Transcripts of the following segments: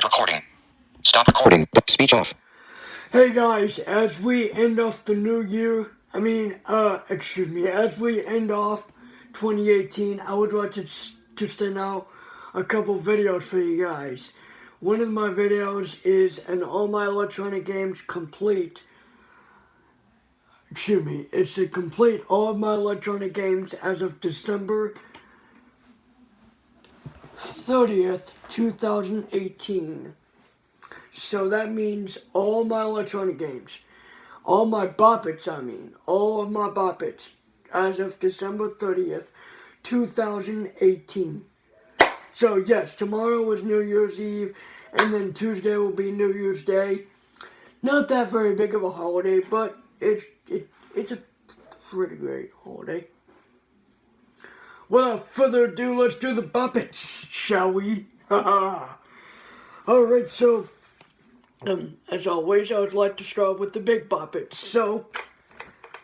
recording. Stop recording. Speech off. Hey guys, as we end off the new year, as we end off 2018, I would like to send out a couple videos for you guys. One of my videos is an All My Electronic Games complete. It's a complete All of My Electronic Games as of December 30th, 2018. So that means all my electronic games, all my Bop Its, all of my Bop Its as of December 30th, 2018. So yes, tomorrow is New Year's Eve, and then Tuesday will be New Year's Day. Not that very big of a holiday, but it's a pretty great holiday. Without further ado, let's do the Bop Its, shall we? Alright, so as always, I would like to start with the big Bop Its. So,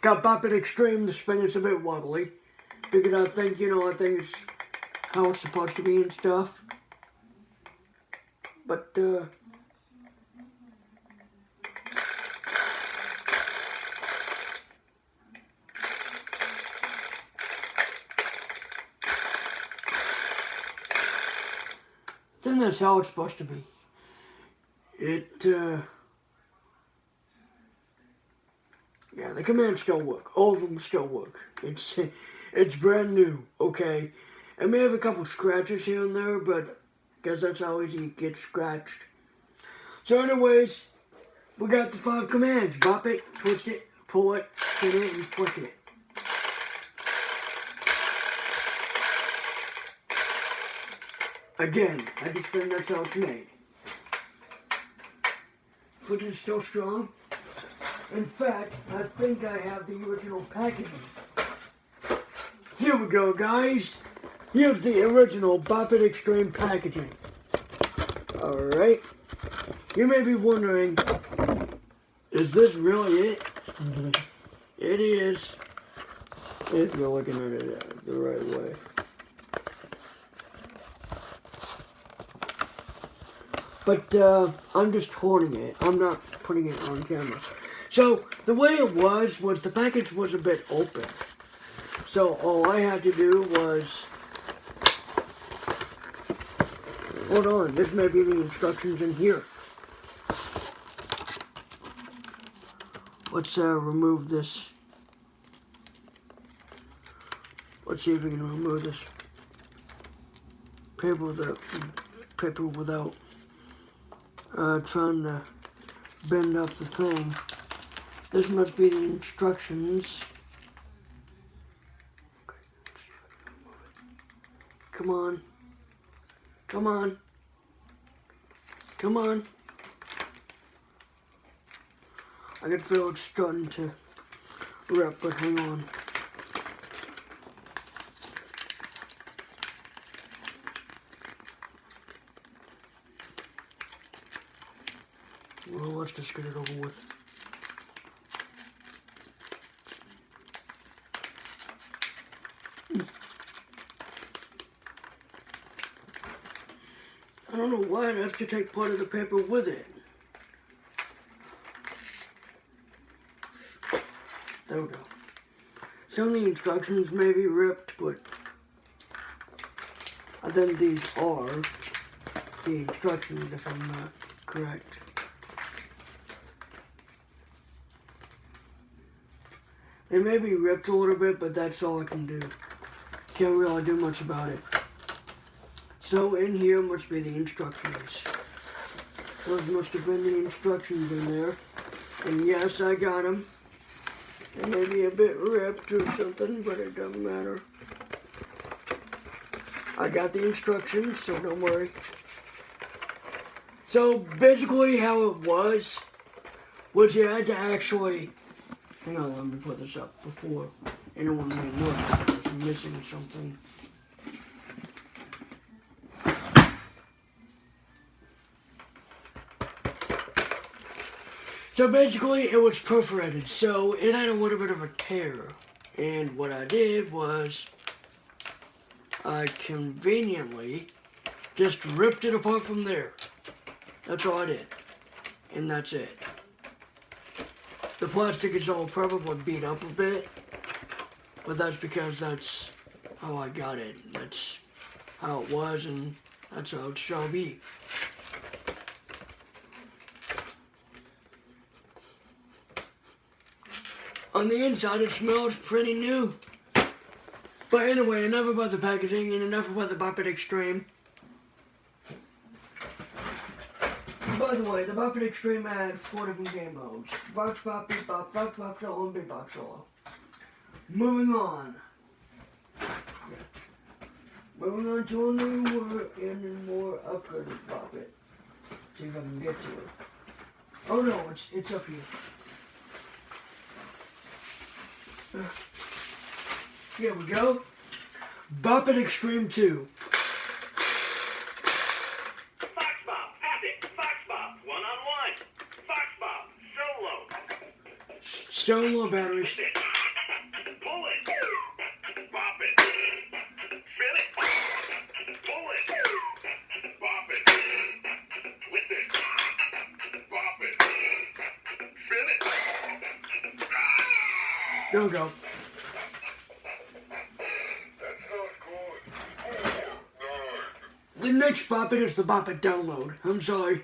got Bop It Extreme. The spin is a bit wobbly, because I think it's how it's supposed to be and stuff. But, then that's how it's supposed to be. Yeah, the commands still work. All of them still work. It's brand new, okay? It may have a couple scratches here and there, but I guess that's how easy it gets scratched. So anyways, we got the 5 commands. Bop it, twist it, pull it, spin it, and flick it. Again, I just think that's how it's made. Flick is still strong. In fact, I think I have the original packaging. Here we go, guys. Here's the original Bop It Extreme packaging. Alright. You may be wondering, is this really it? It is. If you're looking at it the right way. But I'm just holding it. I'm not putting it on camera. So the way it was the package was a bit open. So all I had to do was, hold on, this may be the instructions in here. Let's remove this. Let's see if we can remove this paper without trying to bend up the thing. This must be the instructions. Come on. Come on. Come on. I can feel it starting to rip, but hang on. Well, let's just get it over with. I don't know why it has to take part of the paper with it. There we go. Some of the instructions may be ripped, but I think these are the instructions, if I'm not correct. They may be ripped a little bit, but that's all I can do. Can't really do much about it. So in here must be the instructions. Those must have been the instructions in there. And yes, I got them. They may be a bit ripped or something, but it doesn't matter. I got the instructions, so don't worry. So basically how it was you had to actually, hang on, let me put this up before anyone may notice I was missing something. So basically it was perforated, so it had a little bit of a tear. And what I did was I conveniently just ripped it apart from there. That's all I did. And that's it. The plastic is all probably beat up a bit, but that's because that's how I got it. That's how it was, and that's how it shall be. On the inside, it smells pretty new. But anyway, enough about the packaging and enough about the Bop It Extreme. By the way, the Bop It Extreme had 4 different game modes. Vox Pop, Beat Bop, Vox Pop Solo, and Beat Bop Solo. Moving on. Moving on to a newer and more upgraded Bop It. See if I can get to it. Oh no, it's up here. Here we go. Bop It Extreme 2. Fox Bop, Epic, Fox Bop, one-on-one. Fox Bop, solo. Solo batteries. Twist it. Pull it. Bop it. Spin it. Pull it. Bop it. Twist it. Bop it. Spin it. There we go. The next Bop It is the Bop It Download. I'm sorry,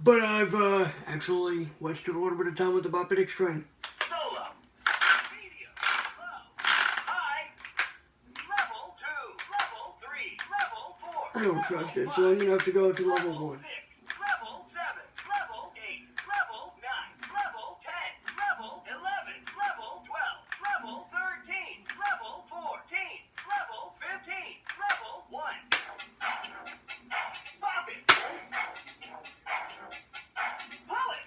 but I've actually wasted a little bit of time with the Bop It Extreme. Solo. Medium. Low. High. Level 2. Level 3. Level 4. I don't trust it, so I'm gonna have to go to level 1. 6. Level 7. Level 8. Level 9. Level 10. Level 11. Level 12. Level 13. Level 14. Level 15. Level 1. Bop it. Pull it.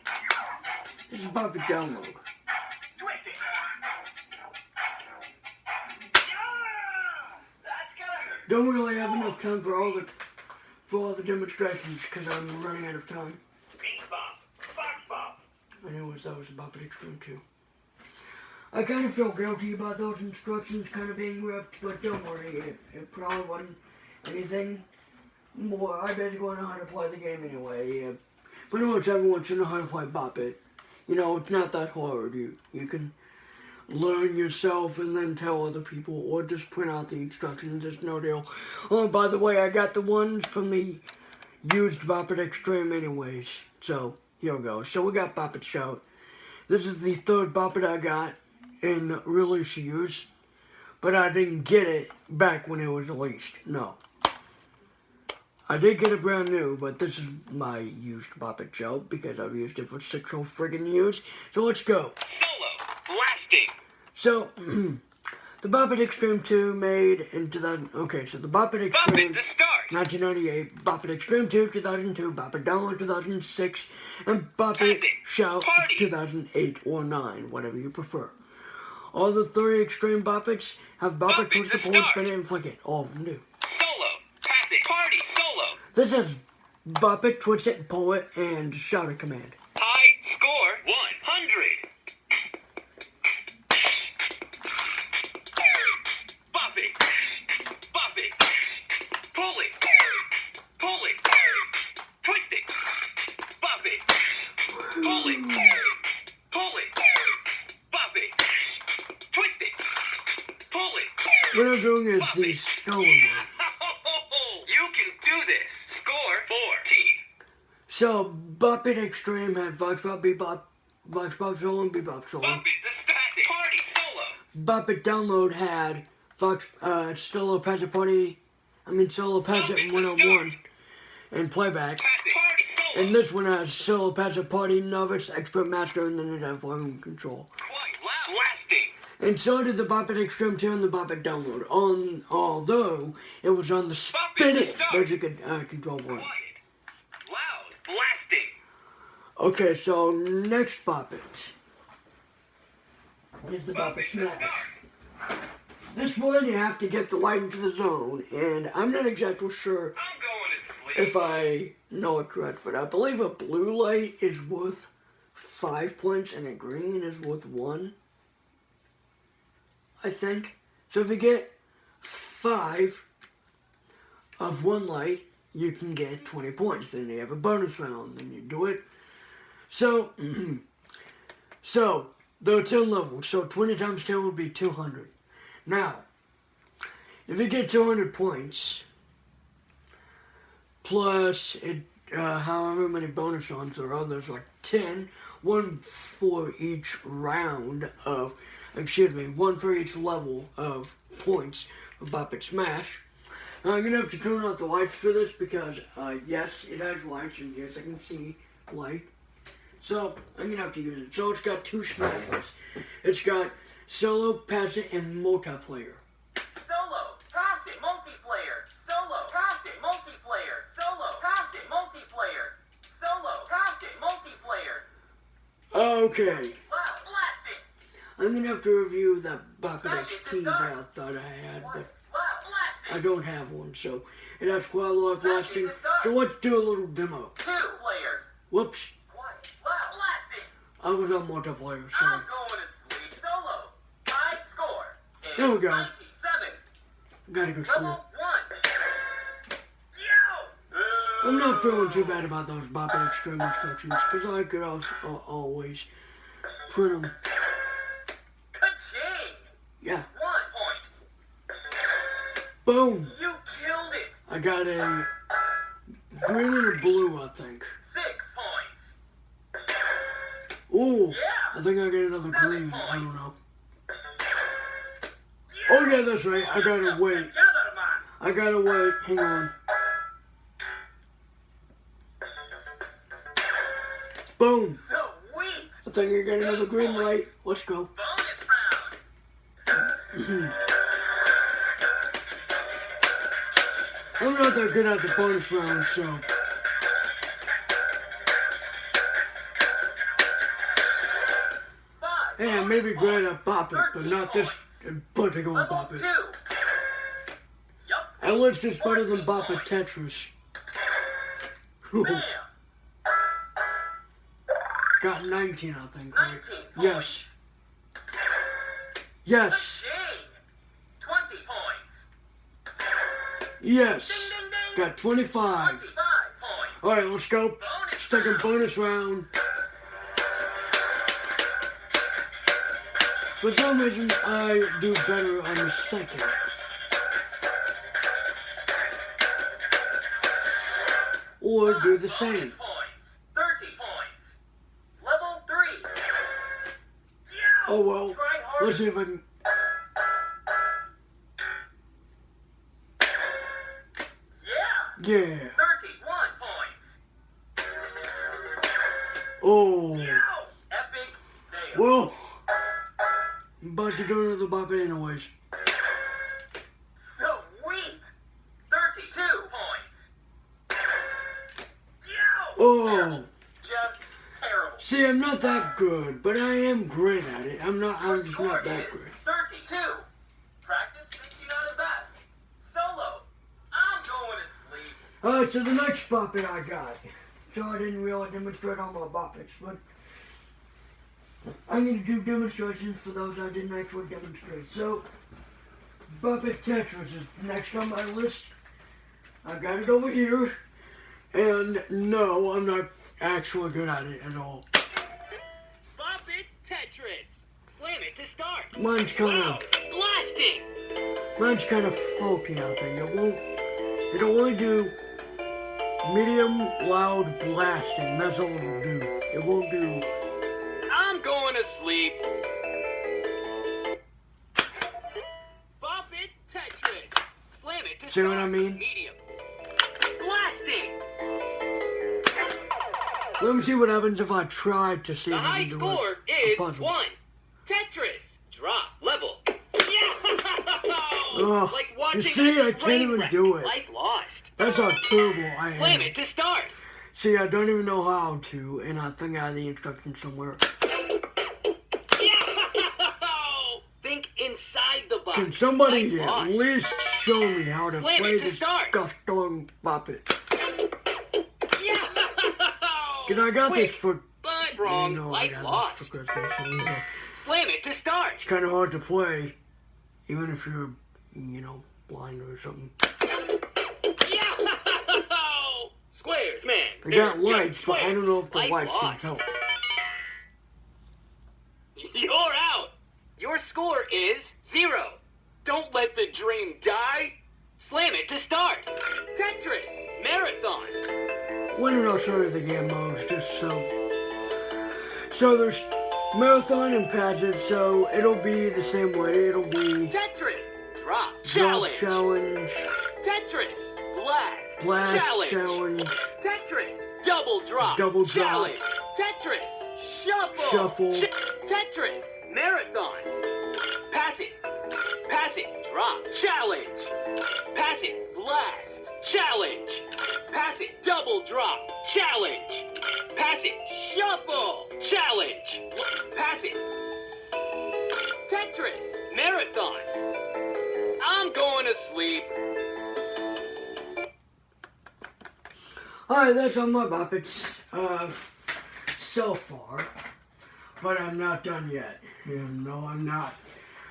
This is Bop It Download. Twist it. That's gonna hurt. Don't really have enough time for all the demonstrations because I'm running out of time. Beat Bop. Fox Bop. Anyways, that was the Bop It Extreme 2. I kind of feel guilty about those instructions kind of being ripped, but don't worry, it probably wasn't anything more. I basically know how to play the game anyway. Pretty much everyone should know how to play Bop It. You know, it's not that hard. You can learn yourself and then tell other people, or just print out the instructions. It's no deal. Oh, by the way, I got the ones from the used Bop It Extreme anyways. So, here we go. So we got Bop It Shout. This is the 3rd Bop It I got in release years, but I didn't get it back when it was released. No. I did get it brand new, but this is my used Bop It Shout because I've used it for 6 whole friggin' years. So let's go. Solo. Blasting. So, the Bop It Extreme 2 made in 2000. Okay, so the Bop It Bop Extreme it to start. 1998, Bop It Extreme 2 2002, Bop It Download 2006, and Bop It Classic. Shout Party. 2008 or 9, whatever you prefer. All the 3 Extreme Bop Its have Bop It, Bop It Twist to It, Pull It, start. Spin It, and Flick It. All of them do. Solo. Pass it. Party. Solo. This has Bop It, Twist It, Pull It, and Shout It command. High score 100. Bop it. Bop it. Pull it. Pull it. Twist it. Bop it. Pull it. Pull it. Bop it. Twist it. Pull it. What I'm doing is Bop the it. stolen one. You can do this. Score 14. So, Bop It Extreme had Vox Pop, Beat Bop, Vox Pop Solo, and Beat Bop Solo. Bop it to start it. Party solo. Bop It Download had Solo Pageant Party, Solo Pageant 101 and Playback. Pass it. Party solo. And this one has Solo Pageant Party, Novice, Expert Master, and then it has Volume Control. Quite loud. Blasting. And so did the Bop It Extreme 2 and the Bop It Download, although it was on the Bop It Spin to It start. Basic Control one. Quiet. Loud. Blasting. Okay, so next Bop It is the Bop Bop It it to Smash. start. This one you have to get the light into the zone, and I'm not exactly sure I'm going to sleep. if I know it correct, but I believe a blue light is worth 5 points and a green is worth 1. I think. So if you get 5 of one light, you can get 20 points. Then they have a bonus round. Then you do it. So, there are 10 levels. So 20 times 10 would be 200. Now, if you get 200 points, plus however many bonus rounds there are, there's like 10, one for each round of, one for each level of points for Bop It Smash. Now I'm going to have to turn off the lights for this because, yes, it has lights, and yes, I can see light. So, I'm going to have to use it. So, it's got 2 smashes. It's got solo, passive, and multiplayer. Solo, passive, multiplayer. Solo, passive, multiplayer. Solo, passive, multiplayer. Solo, passive, multiplayer. Okay. Wow, blasting. I'm going to have to review that Bop It Smash it to XP that start. I thought I had, but Wow, blasting. I don't have one, so it has quite a lot of Smash it blasting. to start. So let's do a little demo. 2 players. Whoops, What? Wow, blasting. I was on multiplayer, so I'm going to sleep. Solo. High score is There we go. 97. gotta go Level school. 1. Yo! I'm not feeling too bad about those Bop It Extreme instructions, because I could always print them. Ka-ching! Yeah, 1 point. boom! You killed it. I got a green and a blue, I think. 6 points. Ooh, Yeah. I think I get another green. I don't know. Oh yeah, that's right. I gotta wait. Together, man. I gotta wait. Hang on. Boom! Sweet. I think I got another green light. Let's go. Bonus round. I'm not that good at the bonus round, so. Hey, I may be great at Bop It, but not this particular Level Bop It. 2. Yup. At least it's better than Bop It Tetris. Bam. Got 19, I think, right? 19 points. Yes. Yes. Ka-ching. 20 points. Yes. Ding, ding, ding. Got 25. 25 points. Alright, let's go. Bonus Let's take a round. bonus round. For some reason, I do better on the second. Or do the same. Bonus points. 30 points. Level 3. Yo. Oh well. Try harder. Let's see if I can. Yeah. Yeah. 31 points. Oh. Yo. Epic fail. Well. I'm about to do another Bop It anyways. Sweet. 32 points. Yo. Oh. Just terrible. See, I'm not that good, but I am great at it. I'm just Score not that is great. 32. Practice makes you not as bad. Solo. I'm going to sleep. Alright, so the next Bop It I got. So I didn't really demonstrate all my Bop Its, but I'm going to do demonstrations for those I didn't actually demonstrate. So, Bop It Tetris is next on my list. I've got it over here. And no, I'm not actually good at it at all. Bop It Tetris. Slam it to start. Mine's kind Wow. of Blasting. kind of faulty, I think. It'll only do medium loud blasting. That's all it'll do. It won't do. I'm going to sleep. Bop It Tetris. Slam it to See start. what I mean? Medium. Blasting. Let me see what happens if I try to see The if I high can do score a is puzzle. 1. Tetris. Drop level. Yeah! Ugh, Like you watching see, a I can't train even wreck, do it. Like Lost. That's how terrible I Slam am. it to start. See, I don't even know how to, and I think I have the instructions somewhere. Yeah! Think inside the box. Can somebody Like at Lost. least show me how to Slam it play to this start. Gaston Bop It? Yeah! Because I got Quick, this for, but wrong. you know, I Like got Lost. this for Christmas. And, Slam it to start. it's kind of hard to play, even if you're, blind or something. Yeah! Squares, man. They got They're lights, just but I don't know if the squares. lights can Like help. lost. You're out. Your score is 0. Don't let the dream die. Slam it to start. Tetris Marathon. Why don't I show you the game modes just so. So there's marathon and passage, so it'll be the same way. It'll be Tetris Drop drop Challenge. challenge, Tetris Blast. blast Challenge. challenge, Tetris Double Drop. Double drop. Challenge. Tetris Shuffle. Shuffle. Tetris Marathon. Pass it. Pass it. Drop. Challenge. Pass it. Blast. Challenge. Pass it. Double drop. Challenge. Pass it. Shuffle. Challenge. Pass it. Tetris Marathon. I'm going to sleep. Alright, that's all my Boppets so far. But I'm not done yet. No, I'm not.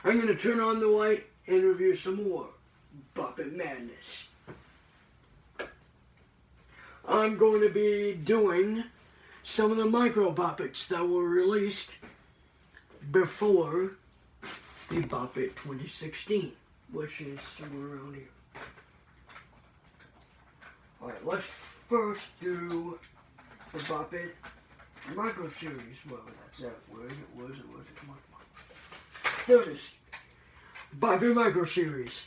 I'm going to turn on the light and review some more Boppet Madness. I'm going to be doing some of the micro Boppets that were released before the Boppet 2016, which is somewhere around here. Alright, let's first do the Boppet Micro Series. Well, that's that word. It was. Come on. There it is. Boppet Micro Series.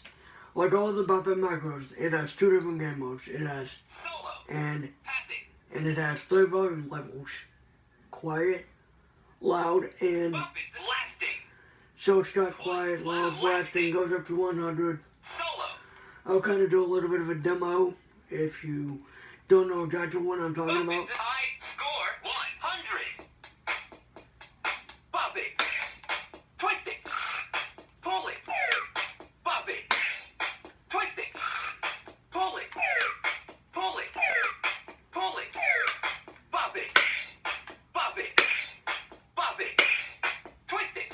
Like all the Boppet Micros, it has 2 different game modes. It has Solo. and Pass it. it has 3 volume levels. Quiet, loud, and Buffett blasting. so it's got quiet, loud, blasting, goes up to 100. Solo. I'll kind of do a little bit of a demo if you don't know exactly what I'm talking about. Buffett high score 100. Buffett. Twist it. Pull it. Buffett. Twist it. Pull it. Pull it. Pull it. Buffett. Buffett. Buffett. Twist it.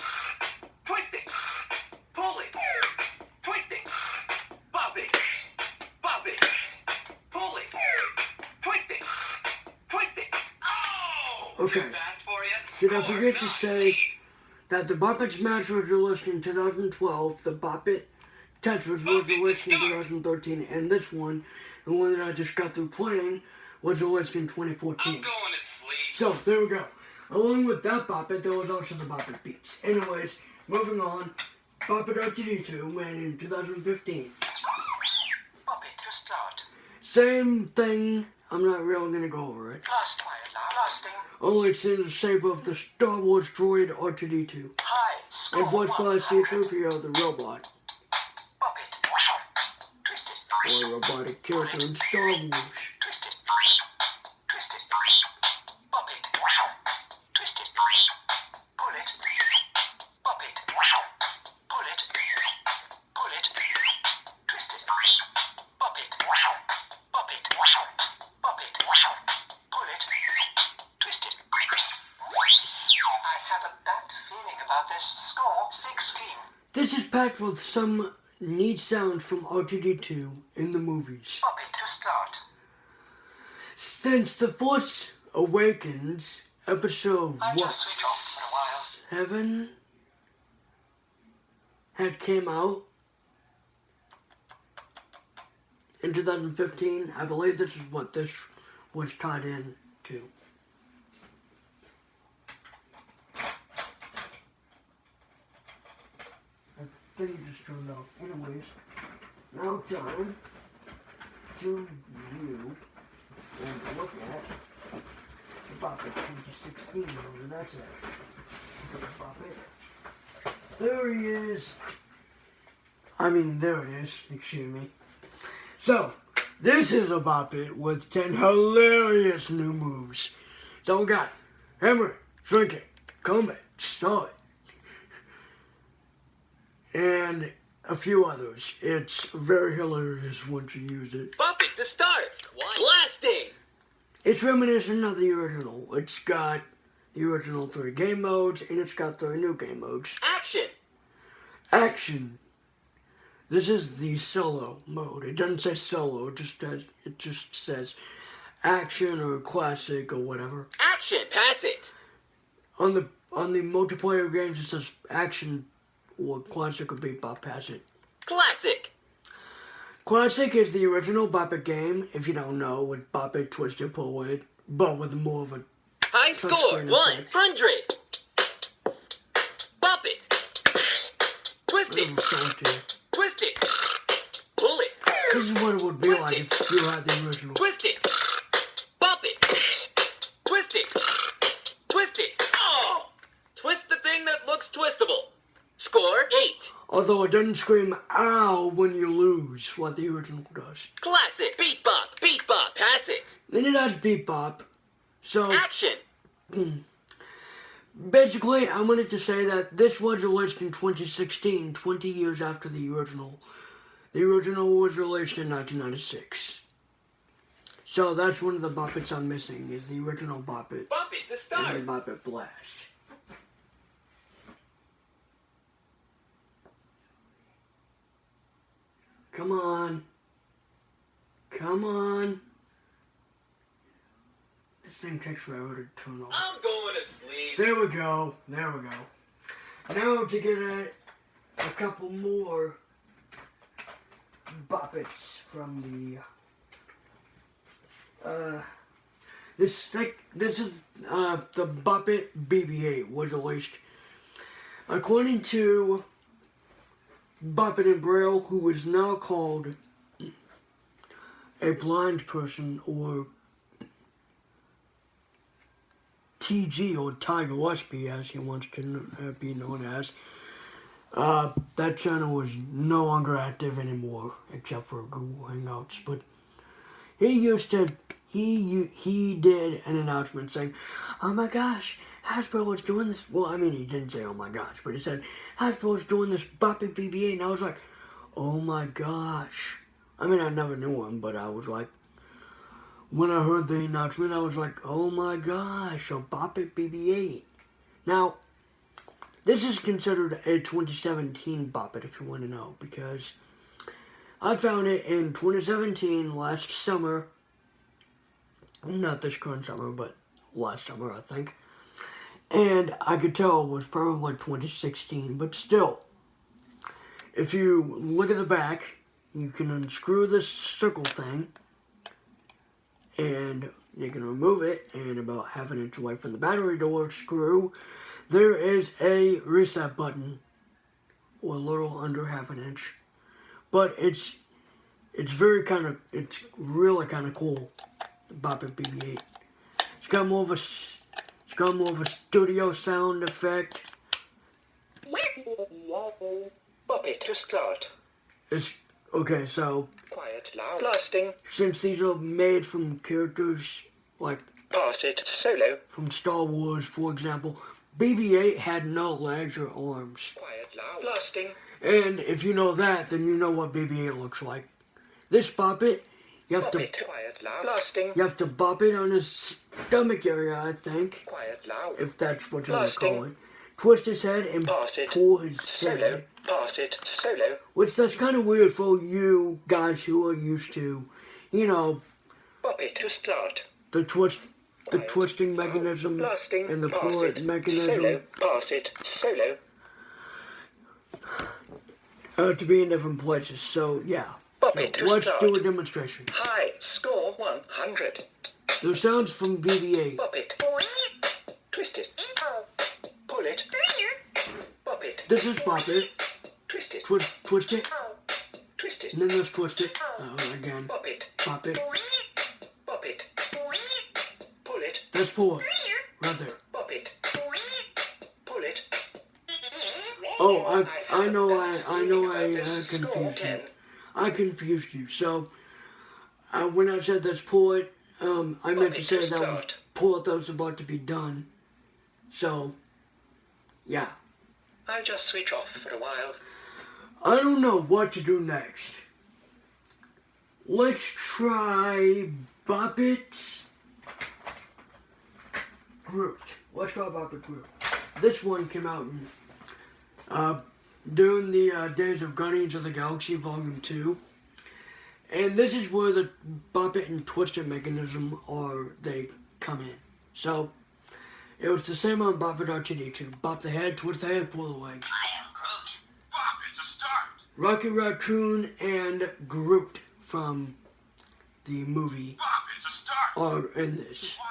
Twist it. Pull it. Twist it. Buffett. Buffett. Pull it. Twist it. Twist it. Oh! Okay. Too fast for you. Did I Score forget to say 19. that the Boppet Smash was released in 2012, the Boppet Tetris was released in 2013, and this one, the one that I just got through playing, was released in I'm 2014. going to sleep. So, there we go. Along with that Boppet, there was also the Boppet Beats. Anyways, moving on, Boppet RTD2 ran in 2015. Boppet to start. Same thing, I'm not really going to go over it. Blast fire blasting. Only it's in the shape of the Star Wars droid R2D2. High score And voiced by 100. C-3PO, the robot, Boppet. Twist it. or a robotic character in Star Wars. Twist it. Twist it. Boppet. Twist it. Pull it. Boppet. Pull it. Pull it. Twist it. Boppet. Boppet. Boppet. Pull it. Twist it. I have a bad feeling about this. Score 16. This is packed with some neat sounds from R2D2 in the movies. Boppet to start. Since The Force Awakens, episode, I what, just switch off for a while. 7 had came out in 2015. I believe this is what this was tied in to. I think it just turned off. Anyways, now time to view and look at the Boppet 2016 movie. That's it. Look at Boppet. There he is. I mean, there it is. Excuse me. So, this is a Boppet with 10 hilarious new moves. So we got Hammer, Shrink It, Combat, Saw It, and a few others. It's very hilarious once you use it. Buffett to start. Blasting. It's reminiscent of the original. It's got the original 3 game modes, and it's got 3 new game modes. Action. Action. This is the solo mode. It doesn't say solo. It just says action or classic or whatever. Action. Pass it. On the multiplayer games, it says action or classic or beat bop, pass it. Classic. Classic is the original Bop It game, if you don't know, with Bop It, Twist It, Pull It, but with more of a High score. touchscreen effect. 100. Bop it. Twist Little it. salty. Twist it. Pull it. This is what it would be like if you had the original. Twist it. Bop it. Twist it. Twist it. Oh! Twist the thing that looks twistable. Score 8. Although it doesn't scream ow when you lose, what the original does. Classic. Beat bop. Beat bop. Pass it. Then it has beat bop. So Action. basically, I wanted to say that this was released in 2016, 20 years after the original. The original was released in 1996. So that's one of the Bop Its I'm missing, is the original Bop It Bop it to and the start. Bop It Blast. Come on. Come on. This thing takes forever to turn off. I'm going to sleep. There we go. There we go. Now to get a couple more Bop Its from the this is the Bop It BB-8 was released according to Bop It in Braille, who is now called a blind person, or TG, or Tiger Westby as he wants to be known as. That channel is no longer active anymore, except for Google Hangouts. But he did an announcement saying, "Oh my gosh, Hasbro is doing this." Well, I mean, he didn't say "oh my gosh," but he said Hasbro is doing this Bop It BB-8, and I was like, "Oh my gosh." I mean, I never knew him, but I was like, when I heard the announcement, I was like, "Oh my gosh, a Bop It BB-8." Now, this is considered a 2017 Bop It, if you want to know, because I found it in 2017, last summer. Not this current summer, but last summer, I think. And I could tell it was probably 2016, but still, if you look at the back, you can unscrew this circle thing, and you can remove it, and about half an inch away from the battery door screw, there is a reset button, or a little under half an inch. But it's really kind of cool, the Bop It BB-8. It's got more of a studio sound effect. Bop it to start. It's okay, so Quiet, loud, blasting. since these are made from characters like Pass it solo. from Star Wars, for example, BB-8 had no legs or arms. Quiet, loud, blasting. And if you know that, then you know what BB-8 looks like. This Bop It, you have Bop to it. Quiet, loud, blasting. you have to bop it on his stomach area, I think, Quiet, loud. if that's what you want to Blasting. call it. Twist his head and Pass it. pull his Solo. head. Pass it solo. Which that's kind of weird for you guys who are used to, you know, Bop it to start. the twisting mechanism Blasting. and the Pass pull it it. mechanism Solo. Pass it solo. to be in different places. So yeah, Bop it to let's start. do a demonstration. High. Score 100. The sounds from BB-8. Bop it. Twist it. Pull it. Bop it. This is Bop It. Twist it. Twist it, Twist it. and then there's Twist It. Again, Bop it. Bop It. Bop it. Pull it. That's pull it, right there. Bop it. Pull it. Oh, I know I Score confused 10. you. I confused you. So when I said that's pull it, I meant to say that was pull it that was about to be done. So yeah, I'll just switch off for a while. I don't know what to do next. Let's try Bop It Groot. Let's try Bop It Groot. This one came out during the Days of Guardians of the Galaxy Volume 2. And this is where the bop it and twist it mechanism they come in. So it was the same on Bop It R2D2. Bop the head, twist the head, pull the legs. I am Groot. Bop, it's a start. Rocky Raccoon and Groot from the movie Bop, it's a start. are in this. Why,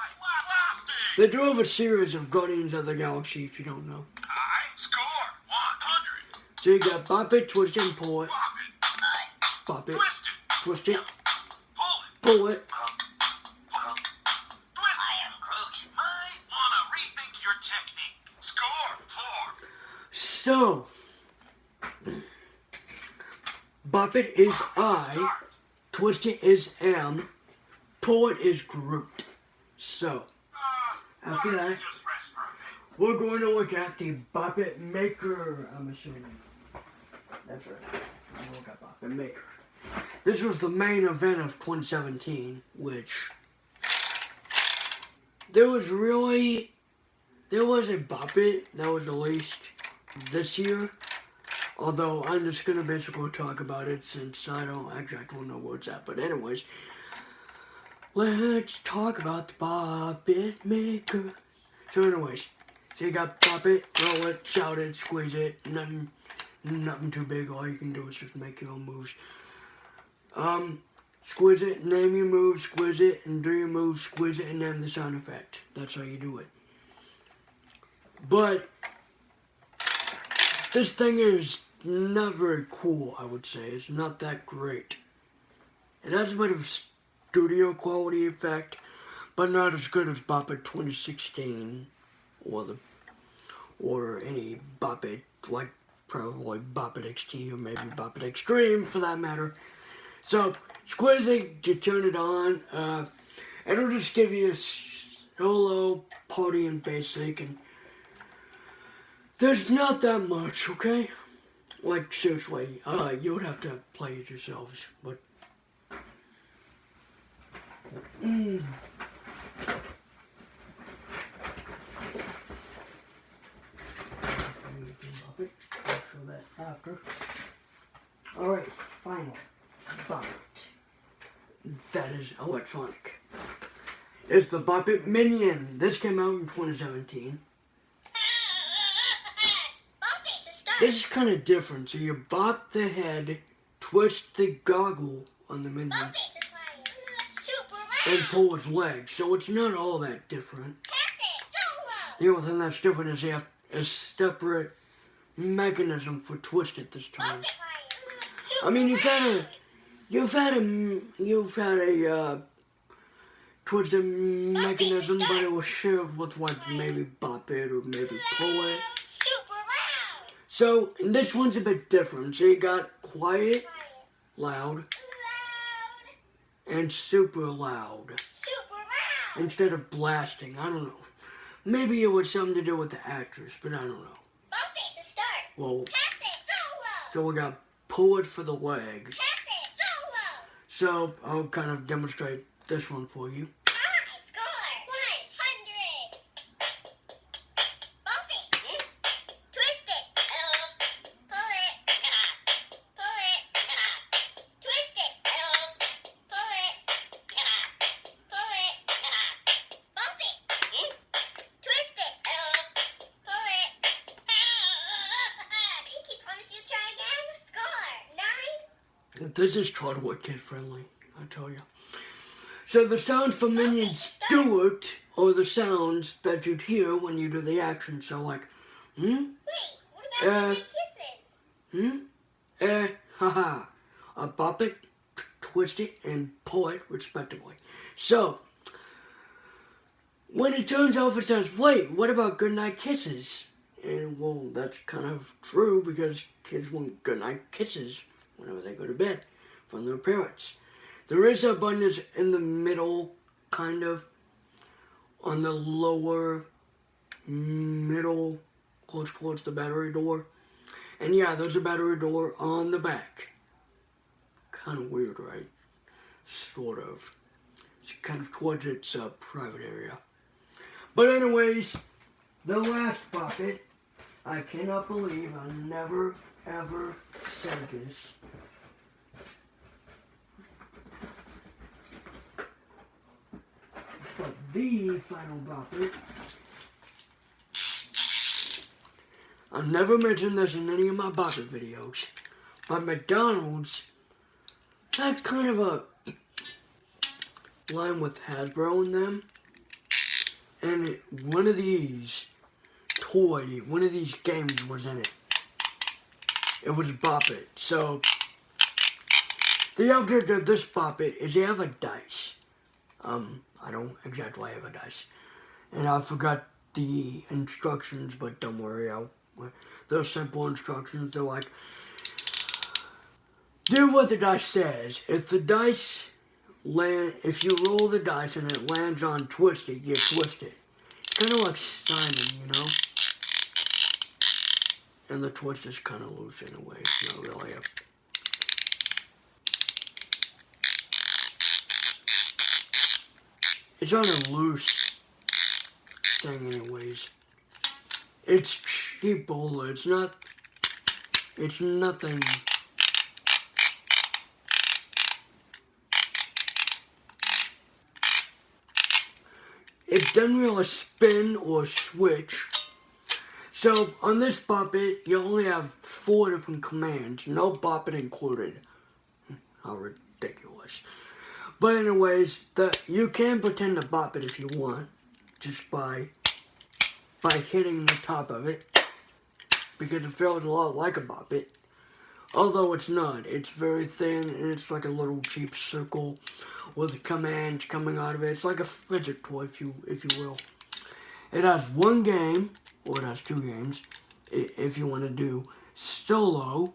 lasting? They do have a series of Guardians of the Galaxy, if you don't know. I score 100. So you got Bop It, twist it, and pull it. Bop it. Bop it, Twist it. twist it, Pull it. pull it. Twist. I am Groot. I wanna rethink your technique. Score 4. So, Bop It is I, twist it is M, pull it is Groot. So, after that, Just rest for a bit. we're going to look at the Bop It Maker, I'm assuming. That's right. I'm going to look at Bop It Maker. This was the main event of 2017, which there was a Bop It that was released this year. Although I'm just going to basically talk about it since I don't know where it's at. But anyways, let's talk about the Bop It Maker. So anyways, so you got Bop It, roll it, shout it, squeeze it, nothing too big. All you can do is just make your own moves. Squeeze it, name your move, squeeze it, and do your move, squeeze it, and name the sound effect. That's how you do it. But this thing is not very cool, I would say. It's not that great. It has a bit of studio quality effect, but not as good as Bop It 2016 or any Bop It, like probably Bop It XT or maybe Bop It Extreme for that matter. So, squeeze it, you turn it on, it'll just give you a solo, party, and basic, and there's not that much, okay? Like, seriously, you would have to play it yourselves, but show that after. Alright, final Bop It. That is electronic. It's the Bop It Minion. This came out in 2017. This is kind of different. So you bop the head, twist the goggle on the minion, and pull his legs. So it's not all that different. The only thing that's different is you have a separate mechanism for twist it this time. I mean, you've had a twisted mechanism, but it was shared with like maybe Bop It or maybe Pull It. So this one's a bit different. So you got quiet, loud, and super loud. Instead of blasting. I don't know. Maybe it was something to do with the actress, but I don't know. Well, so we got Pull It for the legs. So I'll kind of demonstrate this one for you. This is totally kid friendly, I tell you. So the sounds for minions do it, or the sounds that you'd hear when you do the action. So like, haha. Bop it, twist it, and pull it, respectively. So, when it turns off, it says, wait, what about goodnight kisses? And well, that's kind of true because kids want goodnight kisses whenever they go to bed from their parents. There is a button that's in the middle, kind of, on the lower middle, close towards the battery door. And yeah, there's a battery door on the back. Kind of weird, right? Sort of. It's kind of towards its private area. But anyways, the last Bop It. I cannot believe I never, ever said this. the final Bop It. I've never mentioned this in any of my Bop It videos, but McDonald's had kind of a line with Hasbro in them, and one of these games was in it. It was Bop It. So the object of this Bop It is you have a dice. I don't exactly have a dice, and I forgot the instructions, but don't worry, they're simple instructions. They're like, do what the dice says. If the dice if you roll the dice and it lands on twisted, you twist it. It's kind of like Simon, you know? And the twist is kind of loose in a way. It's not really it's on a loose thing anyways. It's cheap bowler. It's nothing. It doesn't really spin or switch. So on this Bop It, you only have 4 different commands. No Bop It included. How ridiculous. But anyways, you can pretend to Bop It if you want. Just by hitting the top of it. Because it feels a lot like a Bop It. Although it's not. It's very thin and it's like a little cheap circle with commands coming out of it. It's like a fidget toy, if you will. It has 1 game, or it has 2 games. If you want to do solo,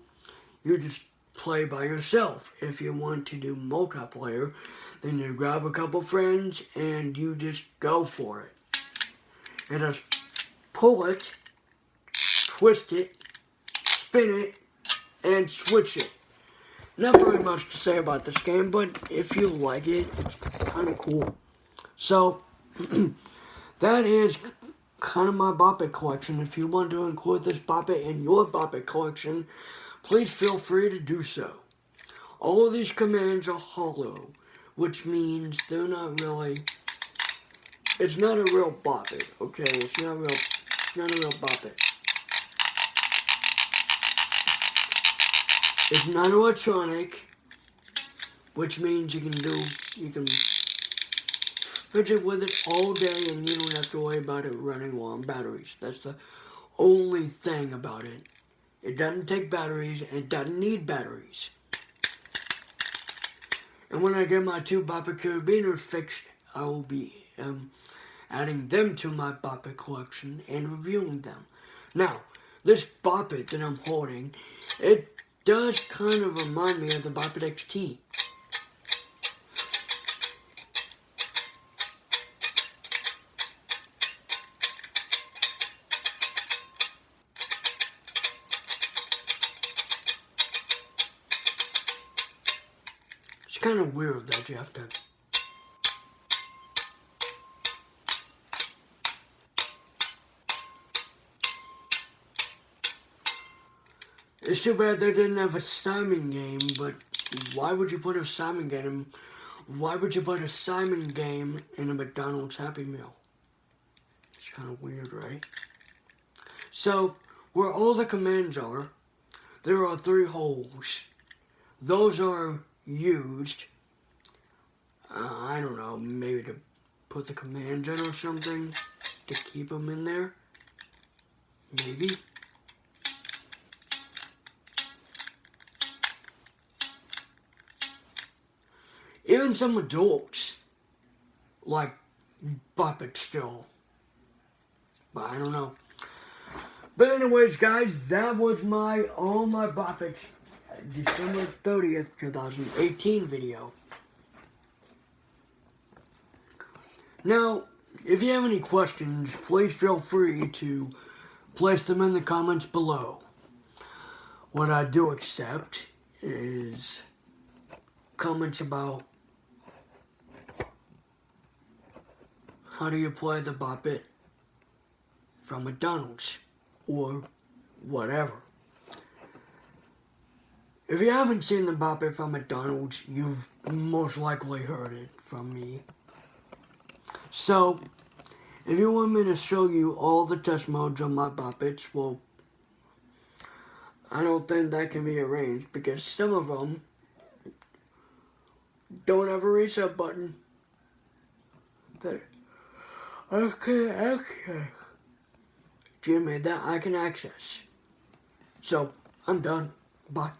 you just play by yourself. If you want to do multiplayer, then you grab a couple friends and you just go for it. It has pull it, twist it, spin it, and switch it. Not very much to say about this game, but if you like it, it's kind of cool. So, that is kind of my Bop It collection. If you want to include this Bop It in your Bop It collection, please feel free to do so. All of these commands are hollow, which means they're not really, it's not a real Bop It, okay? It's not a real Bop It. It's not electronic, which means you can fidget with it all day and you don't have to worry about it running low on batteries. That's the only thing about it. It doesn't take batteries and it doesn't need batteries. And when I get my 2 Bop It carabiners fixed, I will be adding them to my Bop It collection and reviewing them. Now, this Bop It that I'm holding, it does kind of remind me of the Bop It XT. It's kind of weird that you have to. It's too bad they didn't have a Simon game, but why would you put a Simon game? Why would you put a Simon game in a McDonald's Happy Meal? It's kind of weird, right? So, where all the commands are, there are 3 holes. Those are used, I don't know, maybe to put the commands in or something, to keep them in there. Maybe. Even some adults like Bop It still. But I don't know. But anyways, guys, that was all my Bop It December 30th, 2018 video. Now, if you have any questions, please feel free to place them in the comments below. What I do accept is comments about how do you play the Bop It from McDonald's or whatever. If you haven't seen the Bop It from McDonald's, you've most likely heard it from me. So, if you want me to show you all the test modes on my Boppets, well, I don't think that can be arranged because some of them don't have a reset button. Okay. Jimmy, that I can access. So, I'm done. Bye.